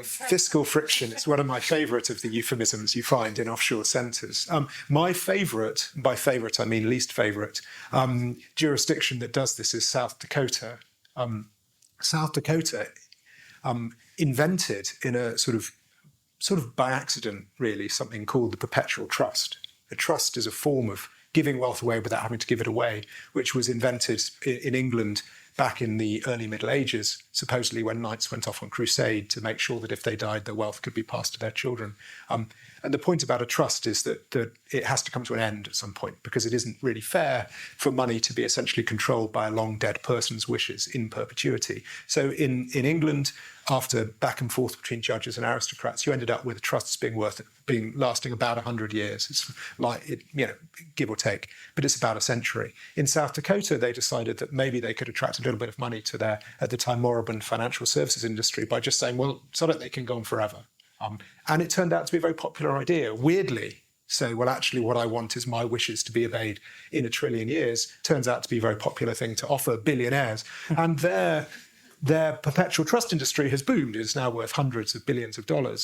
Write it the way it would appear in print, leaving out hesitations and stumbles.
Fiscal friction is one of my favourite of the euphemisms you find in offshore centres. My favourite, by favourite I mean least favourite, jurisdiction that does this is South Dakota. South Dakota invented in a sort of by accident, really, something called the perpetual trust. A trust is a form of giving wealth away without having to give it away, which was invented in England back in the early Middle Ages, supposedly when knights went off on crusade to make sure that if they died, their wealth could be passed to their children. And the point about a trust is that it has to come to an end at some point, because it isn't really fair for money to be essentially controlled by a long dead person's wishes in perpetuity. So in England, after back and forth between judges and aristocrats, you ended up with trusts being lasting about 100 years. It's like, give or take, but it's about a century. In South Dakota, they decided that maybe they could attract a little bit of money to their, at the time, moribund financial services industry by just saying, well, so that they can go on forever. And it turned out to be a very popular idea. Weirdly, say, well, actually, what I want is my wishes to be obeyed in 1 trillion years. Turns out to be a very popular thing to offer billionaires. And their perpetual trust industry has boomed. It's now worth hundreds of billions of dollars.